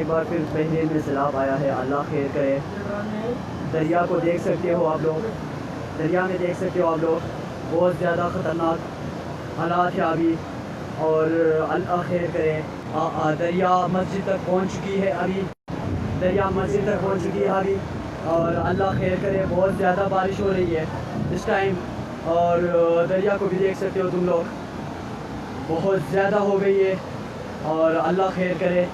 एक बार फिर बहरीन में सैलाब आया है, अल्लाह खैर करे। दरिया को देख सकते हो आप लोग, दरिया में देख सकते हो आप लोग, बहुत ज़्यादा ख़तरनाक हालात है अभी। और अल्लाह खैर करे। दरिया मस्जिद तक पहुंच चुकी है अभी, दरिया मस्जिद तक पहुंच चुकी है अभी। और अल्लाह खैर करे, बहुत ज़्यादा बारिश हो रही है इस टाइम। और दरिया को भी देख सकते हो तुम लोग, बहुत ज़्यादा हो गई है। और अल्लाह खैर करे।